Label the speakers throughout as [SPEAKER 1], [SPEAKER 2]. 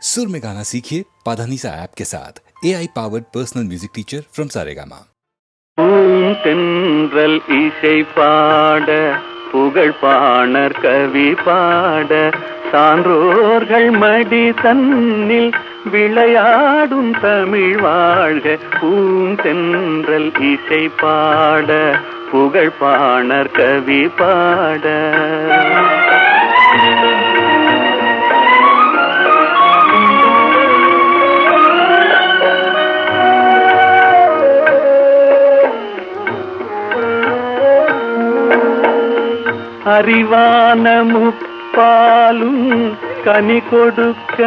[SPEAKER 1] सुर में गाना सीखिए पाधानीसा ऐप के साथ AI powered personal music teacher from Saregama.
[SPEAKER 2] தென்றல் இசை பாட புகழ் பாணர் கவி பாட சான்றோர்கள் மடி தன்னில் விளையாடும் தமிழ் வாழ்க. பூந்தென்றல் இசை பாட புகழ் பாணர் கவி பாட அறிவான முப்பாலும் கனி கொடுக்க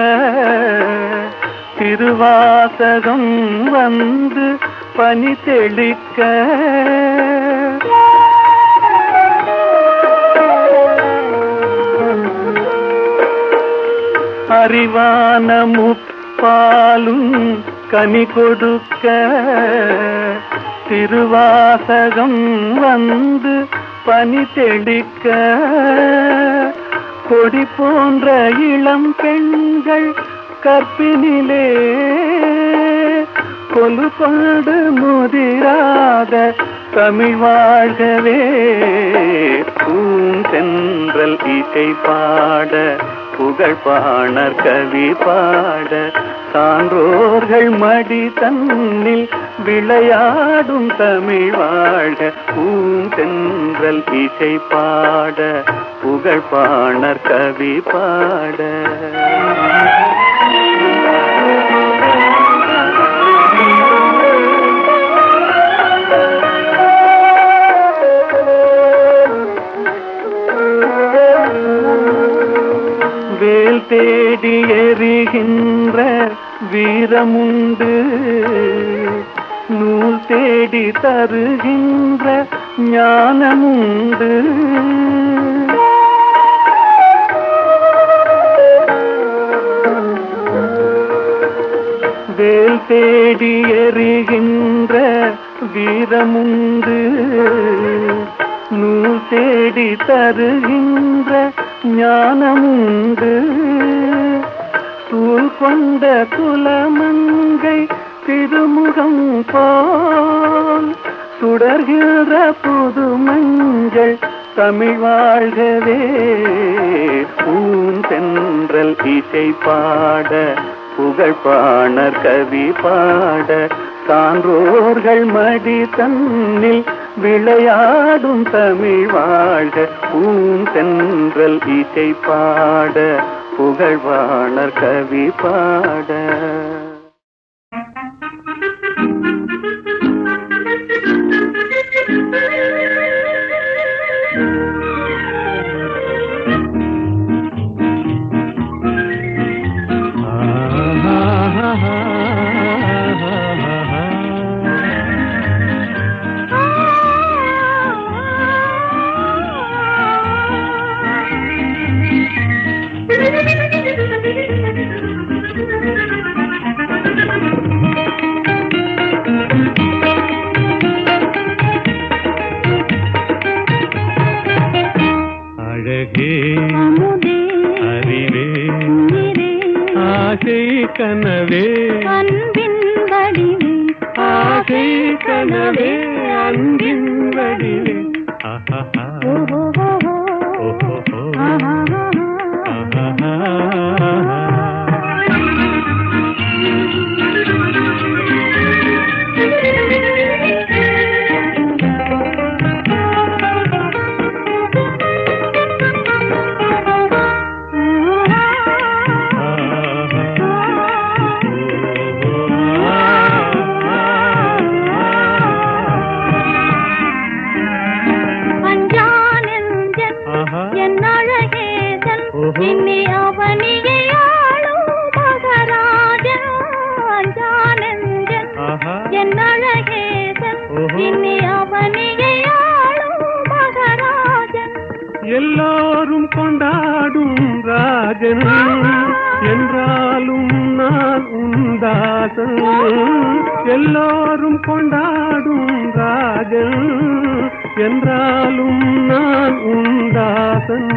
[SPEAKER 2] திருவாசகம் வந்து பனி தெளிக்க அறிவான முப்பாலும் கனி கொடுக்க திருவாசகம் வந்து பனி தெளிக்க கொடி போன்ற இளம் பெண்கள் கற்பினிலே கொலு கொண்டு முதிராத தமிழ் வாழ்கவே. பூந்தென்றல் இசை பாட புகழ் பாணர் கவி பாட சான்றோர்கள் மடி தன்னில் விளையாடும் தமிழ் வாழ்க. பூந்தென்றல் இசை பாட புகழ் பாணர் கவி பாட வேல் தேடி எறிகின்ற வீரமுண்டு, நூல் தேடி தருகின்ற ஞானமுண்டு. வேல் தேடி எறிகின்ற வீரமுண்டு, நூல் தேடி தருகின்ற ஞானமுண்டு. சூழ் கொண்ட குலமங்கை திருமுகம் போல் சுடர்கிற புது மஞ்சள் தமிழ் வாழ்கவே. பூந்தென்றல் இசை பாட புகழ் பாணர் கவி பாட சான்றோர்கள் மடி தன்னில் விளையாடும் தமிழ் வாழ்க. பூந்தென்றல் இசை பாட புகழ் பாணர் கவி பாட கனவே அன்பின் வடிவே, ஆசை கனவே அன்பின் வடிவே. எல்லோரும் கொண்டாடும் ராஜன் என்றாலும் நான் உந்தாசன். எல்லோரும் கொண்டாடும் ராஜன் என்றாலும் நான் உந்தாசன்.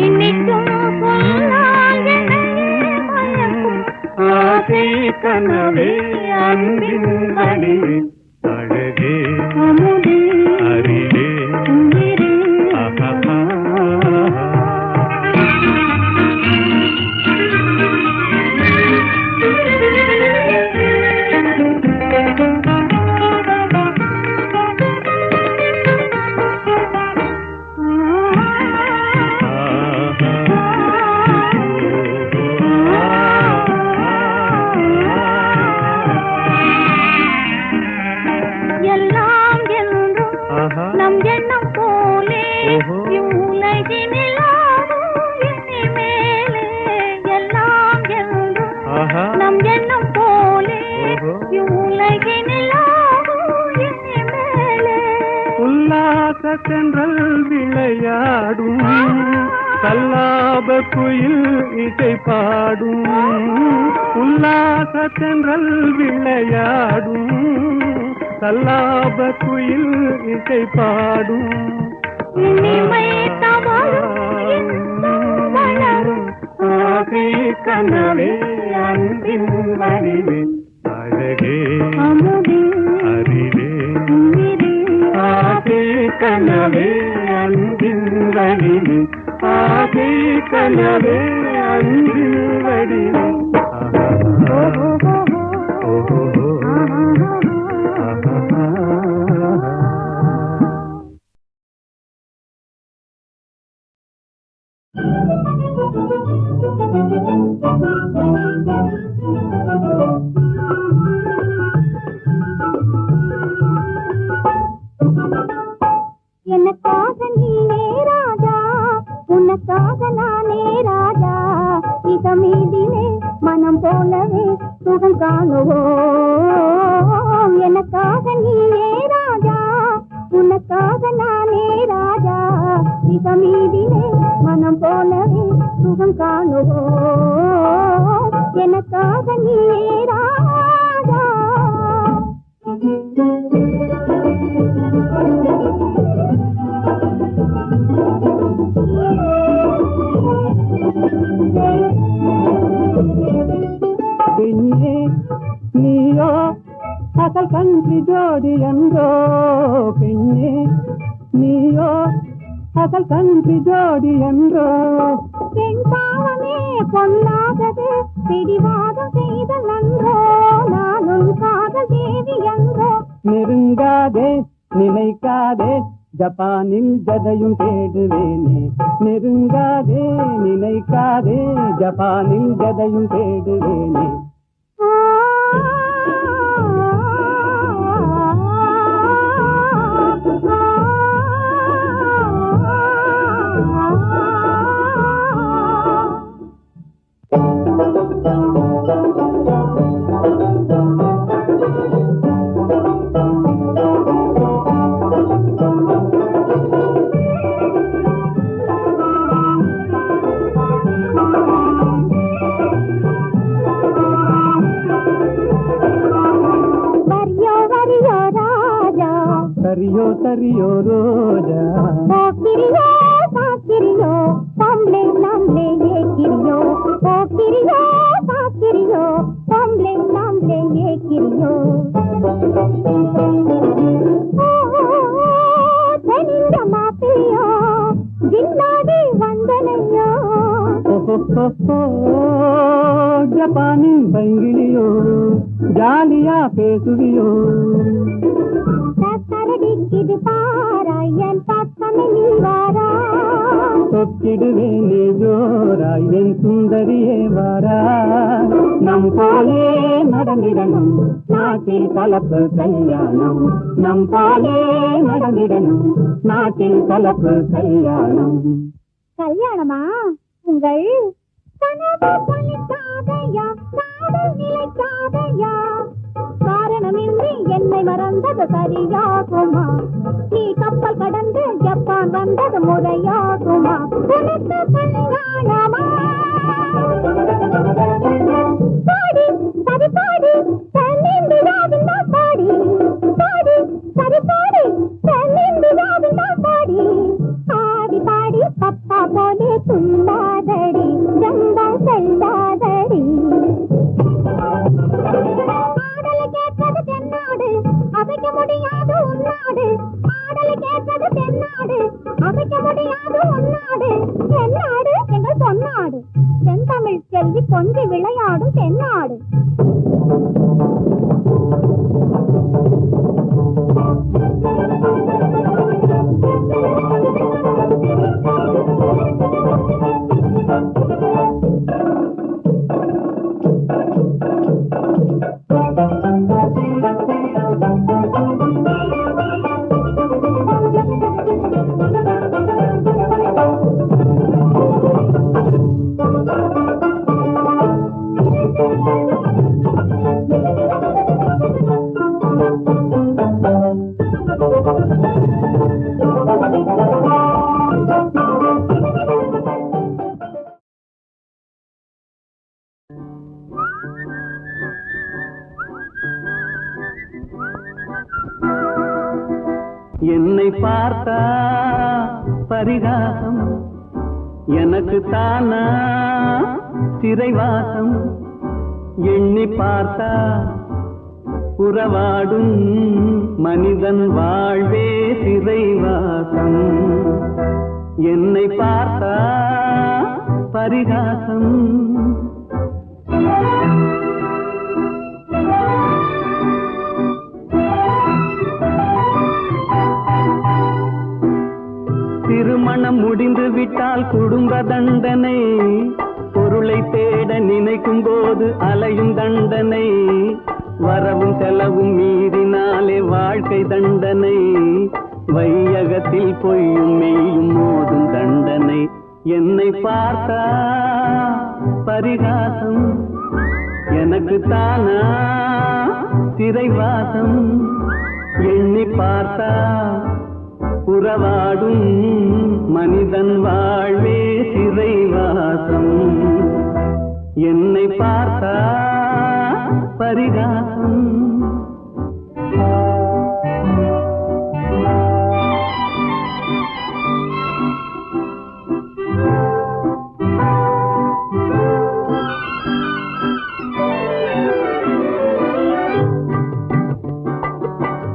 [SPEAKER 3] இன்னைக்கும் சொல்லால் என்னை மயக்கும்
[SPEAKER 2] ஆசை கனவே அன்பின் வடிவே அழகே
[SPEAKER 3] அமுதே
[SPEAKER 2] அறிவே
[SPEAKER 3] உயிரே
[SPEAKER 2] ஆஹா.
[SPEAKER 3] எல்லாம் என்றும்
[SPEAKER 2] ஆஹா.
[SPEAKER 3] நம் எண்ணம் போலே
[SPEAKER 2] ஓஹோ.
[SPEAKER 3] இவ்வுலகினில் ஆடும் இனிமேலே. எல்லாம் என்றும்
[SPEAKER 2] ஆஹா.
[SPEAKER 3] நம் எண்ணம் போலே
[SPEAKER 2] ஓஹோ.
[SPEAKER 3] இவ்வுலகினில் ஆடும் இனிமேலே.
[SPEAKER 2] உல்லாச தென்றல் விளையாடும் கல்லாப குயில் இசை பாடும் உல்லாச தென்றல் விளையாடும் கல்லாப குயில் இசை பாடும்
[SPEAKER 3] இனிமை தவழும் இன்பம் வளரும்
[SPEAKER 2] ஆசை கனவே அன்பின் வடிவே அழகே
[SPEAKER 3] அமுதே
[SPEAKER 2] அறிவே
[SPEAKER 3] உயிரே
[SPEAKER 2] ஆசை கனவே அன்பின் வடிவே ஆசை கனவே அன்பின் வடிவே
[SPEAKER 3] எனக்காக நீயே ராஜா, உனக்காக நானே ராஜா. இதமீதிலே மனம் போலவே சுகம் காணுவோம். எனக்காக நீயே ராஜா, உனக்காக நானே ராஜா. இதமீதிலே மனம் போலவே சுகம் காணுவோம். எனக்காக நீயே ராஜா.
[SPEAKER 2] பெண்ணே நீயோ அசல் கன்றி ஜோடி என்றோ பெண்ணே நீயோ அசல் கன்றி ஜோடி என்றோ
[SPEAKER 3] பெண் பாவமே பொல்லாதது, பிடிவாதம் செய்த நன்றோ. நான் உன் காதல் தேவி என்றோ.
[SPEAKER 2] நெருங்காதே நினைக்காதே ஜப்பானில் ஜதையும் தேடுவேனே நெருங்காதே நினைக்காதே ஜப்பானில் ஜதையும் தேடுவேனே சரியோ ரோஜா
[SPEAKER 3] போக்கிரியோ சாக்கிரியோ பொம்பளை நம்மளே ஏக்கிரியோ. போக்கிரியோ சாக்கிரியோ பொம்பளை நம்மளே ஏக்கிரியோ. தெரிந்த மாப்பிளையோ ஜின்னாடி வந்தனையோ.
[SPEAKER 2] ஜப்பானின் பைங்கிலியோ ஜாலியா பேசுவியோ.
[SPEAKER 3] இது பாராயன் பக்கமே நீ வாரா.
[SPEAKER 2] தொக்கிடுவேனே ஜோராய் என் சுந்தரியே வாரா. நம் போலே நடந்திடணும் நாட்டில் கலப்பு கல்யாணம். நம் போலே நடந்திடணும் நாட்டில் கலப்பு கல்யாணம்.
[SPEAKER 3] கல்யாணமா? உங்கள் கனவு பலிக்காதையா, காதல் நிலைக்காதையா. காரணமின்றி என்னை மறந்தது சரியாகுமா? நீ கப்பல் கடந்து ஜப்பான் வந்தது முறையாகுமா? உனக்கு கல்யாணமா? பாடி சரி பாடி தென்னிந்தியாவின் பாடி. பாடி சரி பாடி தென்னிந்தியாவின் பாடி. ஆடி பாடி பப்பா போலே துள்ளாதடி, ஜம்பா செல்லாதடி. கொஞ்சி விளையாடும் தென்னாடு.
[SPEAKER 2] என்னை பார்த்தா பரிகாசம், எனக்கு தானா சிறைவாசம். எண்ணி பார்த்தா உறவாடும் மனிதன் வாழ்வே சிறைவாசம். என்னை பார்த்தா பரிகாசம். திருமணம் முடிந்து விட்டால் குடும்ப தண்டனை, பொருளை தேட நினைக்கும் போது அலையும் தண்டனை, வரவும் செலவும் மீறினாலே வாழ்க்கை தண்டனை, வையகத்தில் பொய்யும் மெய்யும் மோதும் தண்டனை. என்னை பார்த்தா பரிகாசம், எனக்கு தானா சிறைவாசம். எண்ணி பார்த்தா உறவாடும் மனிதன் வாழ்வே சிறைவாசம். என்னை பார்த்தா பரிகாசம்.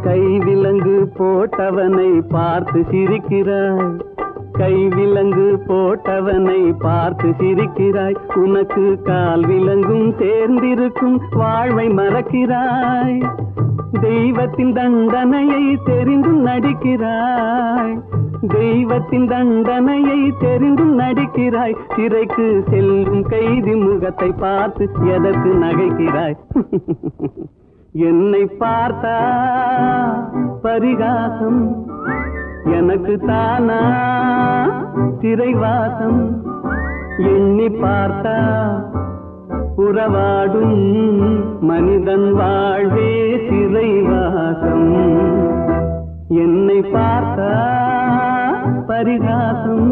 [SPEAKER 2] கைவிலங்கு போட்டவனை பார்த்து சிரிக்கிறாய், கைவிலங்கு போட்டவனை பார்த்து சிரிக்கிறாய். உனக்கு கால் விலங்கும் சேர்ந்திருக்கும் வாழ்வை மறக்கிறாய். தெய்வத்தின் தண்டனையை தெரிந்தும் நடிக்கிறாய், தெய்வத்தின் தண்டனையை தெரிந்தும் நடிக்கிறாய். சிறைக்கு செல்லும் கைதி முகத்தை பார்த்து எதற்கு நகைக்கிறாய்? என்னை பார்த்தா பரிகாசம், எனக்கு தானா சிறைவாசம். எண்ணி பார்த்தா உறவாடும் மனிதன் வாழ்வே சிறைவாசம். என்னை பார்த்தா பரிகாசம்.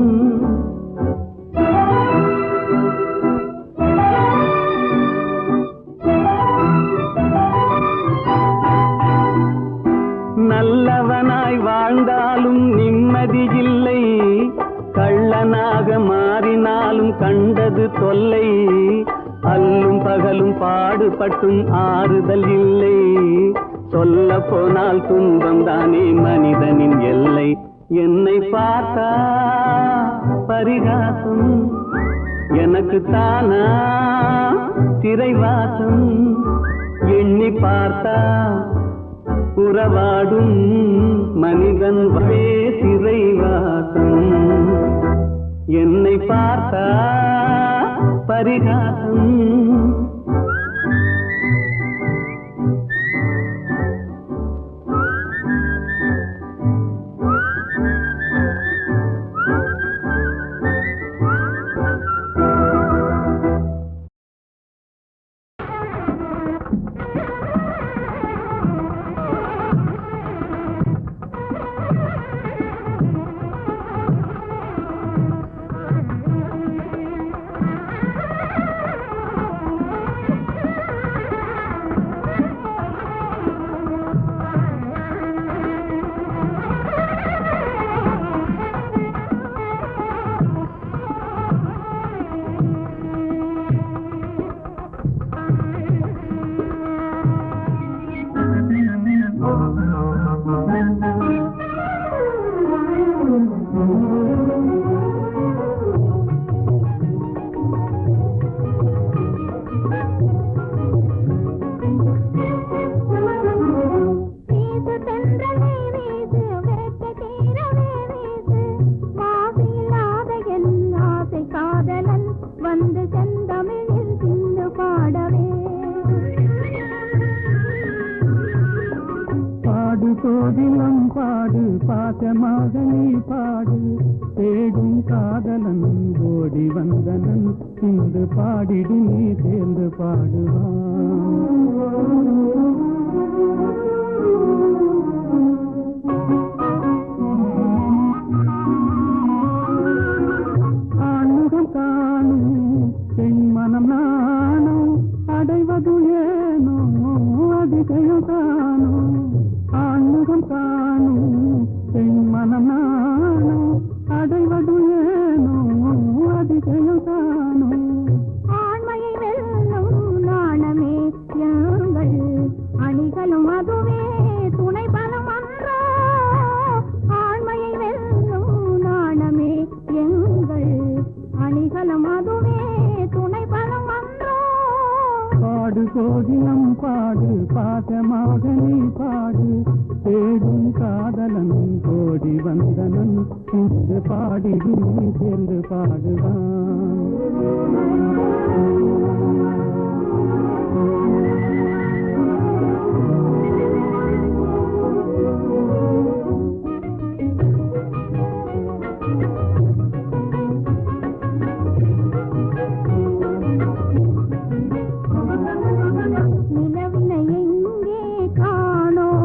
[SPEAKER 2] நல்லவனாய் வாழ்ந்தாலும் நிம்மதி இல்லை, கள்ளனாக மாறினாலும் கண்டது தொல்லை. அல்லும் பகலும் பாடுபட்டும் ஆறுதல் இல்லை, சொல்ல போனால் துன்பம் தானே மனிதனின் எல்லை. என்னை பார்த்தா பரிகாசம், எனக்கு தானா சிறைவாசம். எண்ணி பார்த்தா உறவாடும் மனிதன் வாழ்வே சிறைவாசம். என்னை பார்த்தா பரிகாசம். கோவிலம் பாடு பாசமாக நீ பாடு தேடும் காதலன் ஓடி வந்தனன் இன்று பாடிடு நீ சேர்ந்து பாடுவான் ஆண்முகம் காணும் பெண் மனம் நானும் அடைவது ஏனோ அதிசயம் காணும் ஆண்முகம் காணும் பெண் மனம் நானும் அடைவது ஏனோ அதிசயம் காணும்
[SPEAKER 3] ஆண்மையை வெல்லும் நாணமே யாங்கள் அணிகளும் அதுவே துணை பலம் அன்றோ ஆண்மையை வெல்லும் நாணமே எங்கள் அணிகளும் அதுவே துணை பலம் அன்றோ
[SPEAKER 2] பாடு கோகிலம் பாடு பாசமாக நீ பாடு தேடும் காதலன் கோடி வந்தனன் இன்று பாடிடு நீ சேர்ந்து பாடுவான்
[SPEAKER 3] நிலவினை எங்கே காணோம்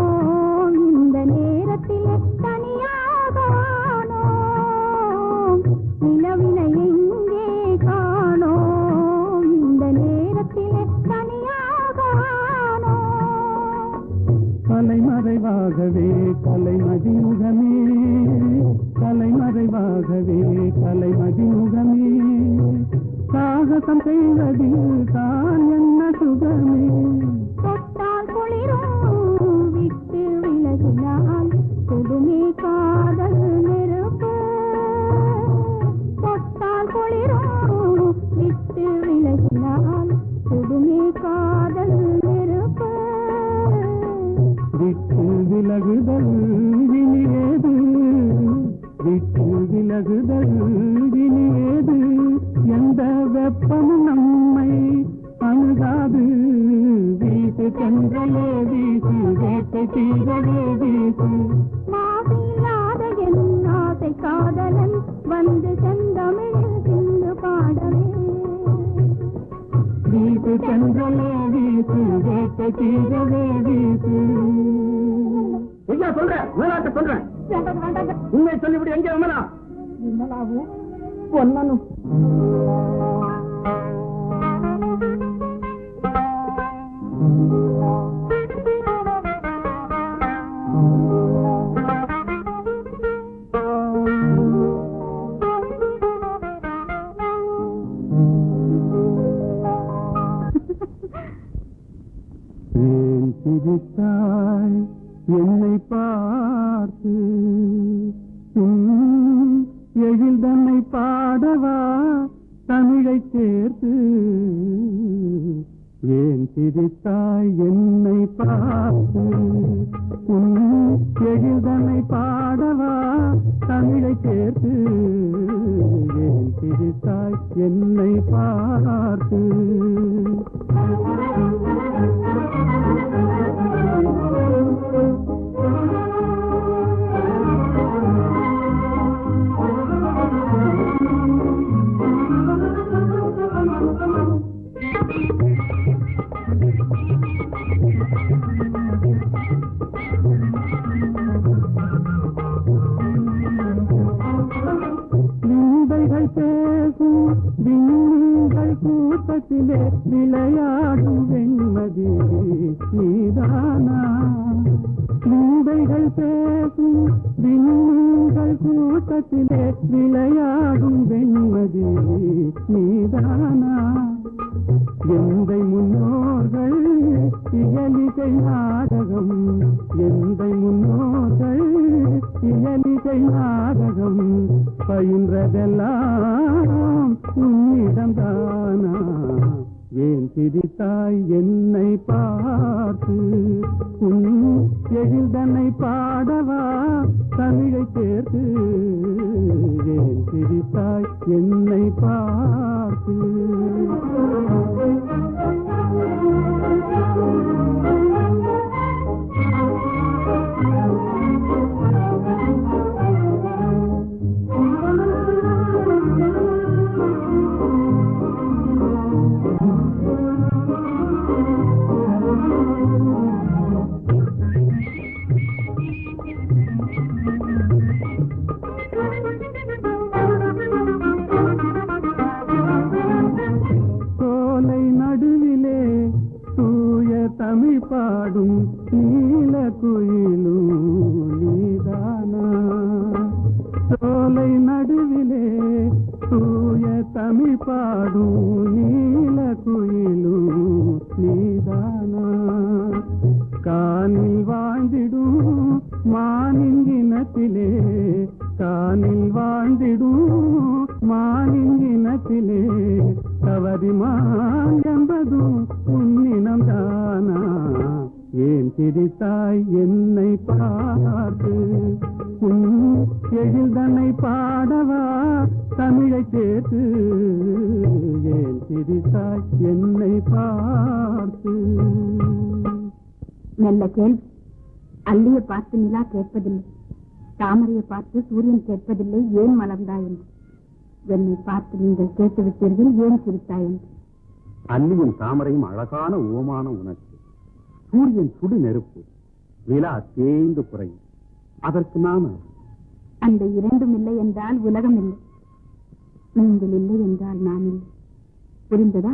[SPEAKER 3] இந்த நேரத்தில் தனியாக வானோம் நிலவினை எங்கே காணோம் இந்த நேரத்தில் தனியாக வானோம்
[SPEAKER 2] கலைமறைவாகவே கலைமதிமுகமே கலைமறைவாகவே கலைமதிமுகமே சாகசம் செய்வதில் தான் என்ன சுகமே
[SPEAKER 3] தொட்டால் குளிரும் விட்டு விலகினால் கொடுமே காதல் நெருப்பு தொட்டால் குளிரும் விட்டு விலகினால் கொடுமே காதல் நெருப்பு
[SPEAKER 2] விட்டு விலகுதல் வினியேது விட்டு விலகுதல் வினியேது எந்த வெப்பமும் நம்மை அணுகாது வீசு சென்றலே வீசு வேட்டை தீரவே வீசு
[SPEAKER 3] மாசில்லாத என் ஆசை காதலன் வந்து செந்தமிழில் சிந்து பாடவே
[SPEAKER 2] வீசு சென்றலே வீசு வேட்டை தீரவே வீசு சொல்றேன் மேலாட்ட சொல்றேன் உண்மை சொல்லிவிடு எங்கே விமலா
[SPEAKER 3] விமலாவும் பொன்னனும்
[SPEAKER 2] ஏன் சிரித்தாய் என்னை பார்த்து எழில் தன்னை பாடவா தமிழை சேர்த்து ஏன் சிரித்தாய் என்னை பார்த்து எழில் தன்னை பாடவா தமிழை சேர்த்து ஏன் சிரித்தாய் என்னை பார்த்து விந்தைகள் பேசும் விண்மீன்கள் கூட்டத்திலே விளையாடும் வெண்மதி நீதானா விந்தைகள் பேசும் விண்மீன்கள் கூட்டத்திலே விளையாடும் வெண்மதி நீதானா எந்தை முன்னோர்கள் இயலிசை நாடகம் எந்தை முன்னோர்கள் இயலிசை நாடகம் பயின்றதெல்லாம் உன்னிடம்தானா ஏன் சிரித்தாய் என்னை பார்த்து எழில் தன்னை பாடவா தமிழை சேர்த்து ஏன் சிரித்தாய் என்னை பார்த்து தமிழ் பாடும் நீல குயிலும் நீதானா சோலை நடுவிலே தூய தமிழ் பாடும் நீல குயிலும் நீதானா காணில் வாழ்ந்திடும் மானின் இனத்திலே காணில் வாழ்ந்திடும் மானின் இனத்திலே தவறிமான் என்பதும் உன்னினம் தானா ஏன் சிரித்தாய் என்னை பார்த்து உன் எழில்தனை பாடவா தமிழை சேர்த்து ஏன் சிரித்தாய் என்னை பார்த்து
[SPEAKER 3] நல்ல கேள்வி. அல்லியை பார்த்து நிலா கேட்பதில்லை, தாமரையை பார்த்து சூரியன் கேட்பதில்லை ஏன் மலர்ந்தாய் என்று. என்னை பார்த்து நீங்கள் கேட்டுவிட்டீர்கள் ஏன் சிரித்தாய் என்று.
[SPEAKER 2] அல்லியும் தாமரையும் அழகான ஓமான உணர்ச்சி. சூரியன் சுடு நெருப்பு, நிலா தேய்ந்து குறையும். அதற்கு நான்
[SPEAKER 3] அந்த இரண்டும் இல்லை என்றால் உலகம் இல்லை. நீங்கள் இல்லை என்றால் நான் இல்லை. புரிந்ததா?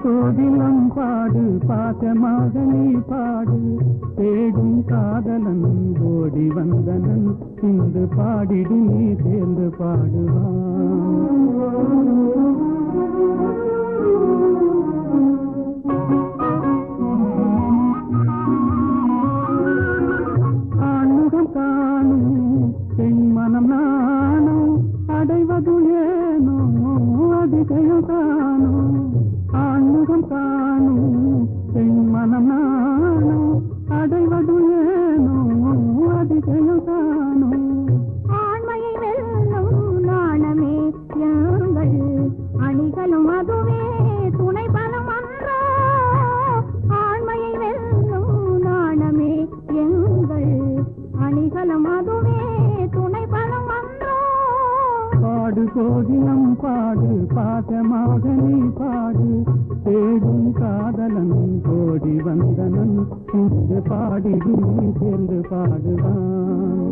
[SPEAKER 2] கோதிலம் பாடு பாசமாக நீ பாடு தேடும் காதலன் ஓடி வந்தனன் இன்று பாடிடு நீ சேர்ந்து பாடுவான் ஆண்முகம் காணும் பெண் மனம் நானும் அடைவது ஏனோ அதிசயம் காணும் ஆண்முகம் காணும் பெண் மனம் நானும் அடைவது ஏனோ அதிசயம் காணும்
[SPEAKER 3] ஆண்மையை வெல்லும் நாணமே யாங்கள் அணிகளும் அதுவே துணை பலம் அன்றோ ஆண்மையை வெல்லும் நாணமே எங்கள் அணிகளும் அதுவே துணை பலம் அன்றோ
[SPEAKER 2] பாடு கோகிலம் பாடு பாசமாக நீ பாடு தேடும் காதலன் கோடி வந்தனன் இன்று பாடிடு நீ சேர்ந்து பாடுவான்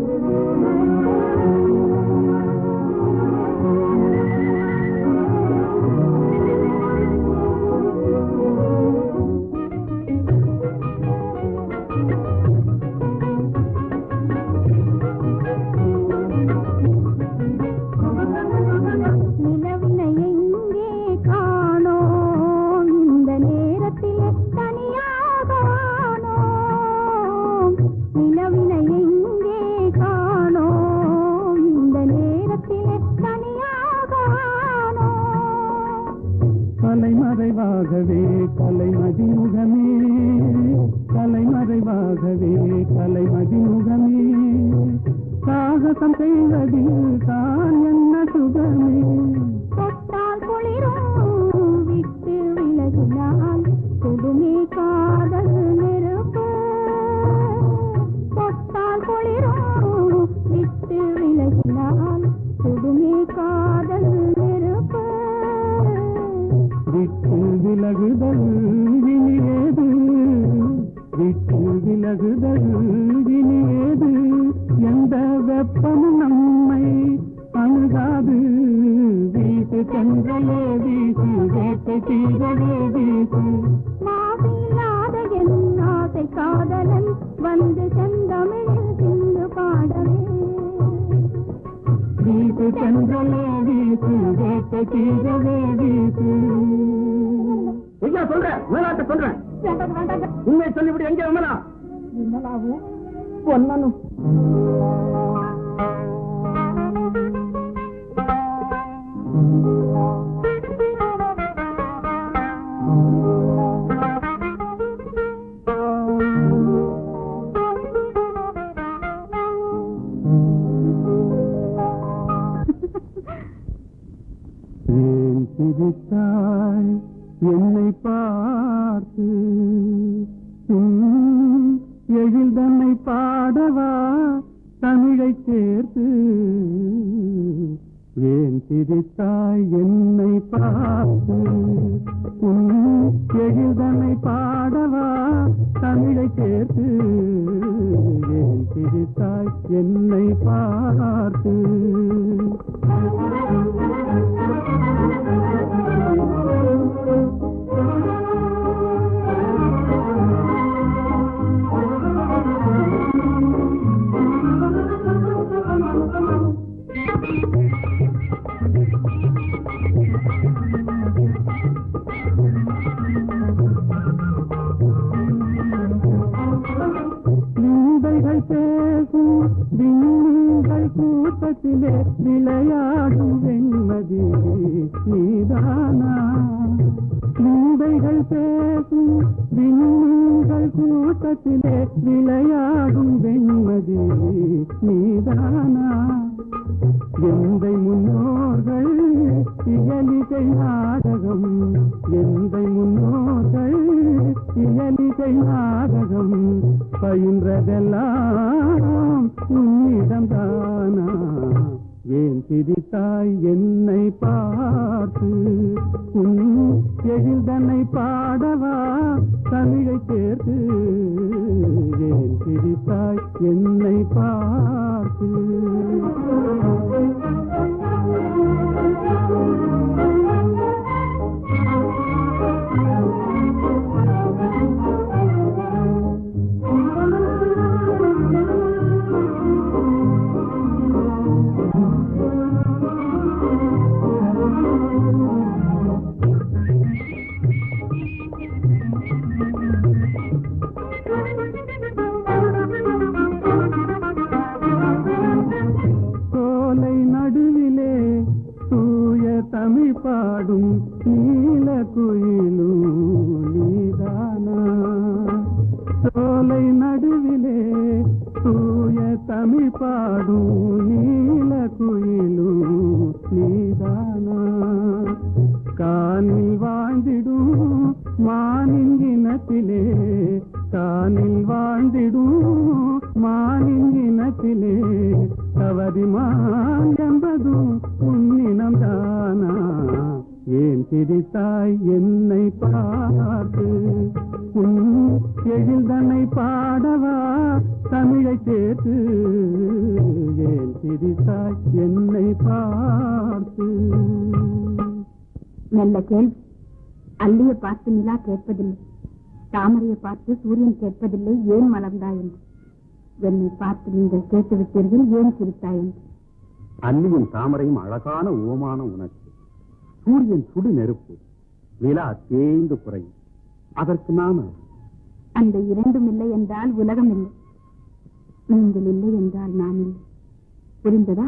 [SPEAKER 2] கலைமறைவாகவே கலைமதிமுகமே கலைமறைவாகவே கலைமதிமுகமே சாகசம் செய்வதில் தான் என்ன சுகமே
[SPEAKER 3] தொட்டால் குளிரும் விட்டு விலகினால் கொடுமே காதல் நெருப்பு தொட்டால் குளிரும் விட்டு விலகினால் கொடுமே காதல் நெருப்பு
[SPEAKER 2] விட்டு விலகுதல் வினியேது விட்டு விலகுதல் வினியேது எந்த வெப்பமும் நம்மை அணுகாது வீட்டு சென்றலே வீசு வேட்டை தீரவே வீசு
[SPEAKER 3] மாசில்லாத என் ஆசை காதலன் வந்து செந்தமிழில் சிந்து பாடவே
[SPEAKER 2] வீட்டு சென்றலே வீசு வீசு வேட்டை தீரவே வீசு. ஐயா சொல்றேன், விமலாட்ட சொல்றேன். உண்மை சொல்லிவிடு, எங்க விமலா?
[SPEAKER 3] விமலாவும் பொன்னனும்
[SPEAKER 2] ஏன் சிரித்தாய் என்னை பார்த்து? எழில் தன்னை பாடவா தமிழை சேர்த்து? ஏன் சிரித்தாய் என்னை பார்த்து? எழில் தன்னை பாடவா தமிழை சேர்த்து? ஏன் சிரித்தாய் என்னை பார்த்து? விந்தைகள் பேசும் விண்மீன்கள் கூட்டத்திலே விளையாடும் வெண்மதி நீதானா? விந்தைகள் பேசும் விண்மீன்கள் கூட்டத்திலே விளையாடும் வெண்மதி நீதானா? எந்தை முன்னோர்கள் இயலிசை நாடகம், எந்தை முன்னோர்கள் இயலிசை நாடகம் பயின்றதெல்லாம் உன்னிடம் தானா? ஏன் சிரித்தாய் என்னை பார்த்து? எழில் தன்னை பாடவா தமிழை சேர்த்து? ஏன் சிரித்தாய் என்னை பார்த்து? சோலை நடுவிலே தூய தமிழ் பாடும் நீல குயிலும் நீதானா? சோலை நடுவிலே தூய தமிழ் பாடும் நீல குயிலும் நீதானா? காணில் வாழ்ந்திடும் மானின் இனத்திலே, காணில் வாழ்ந்திடும் மானின் இனத்திலே தவறிமான் என்பதும் உன்னினம் தானா? ஏன் சிரித்தாய் என்னை பார்த்து? எழில் தன்னை பாடவா தமிழை சேர்த்து? ஏன் சிரித்தாய் என்னை பார்த்து?
[SPEAKER 3] நல்ல கேள்வி. அல்லியை பார்த்து நிலா கேட்பதில்லை, தாமரையை பார்த்து சூரியன் கேட்பதில்லை ஏன் மலர்ந்தாய் என்று. என்னை பார்த்து நீங்கள் கேட்டுவிட்டீர்கள் ஏன் சிரித்தாய் என்று.
[SPEAKER 2] அல்லியும் தாமரையும் அழகான ஓமான உனக்கு. சூரியன் சுடு நெருப்பு, நிலா தேய்ந்து குறையும். அதற்கு நான்
[SPEAKER 3] அந்த இரண்டும் இல்லை என்றால் உலகம் இல்லை, நீங்கள் இல்லை என்றால் நான் இல்லை. புரிந்ததா?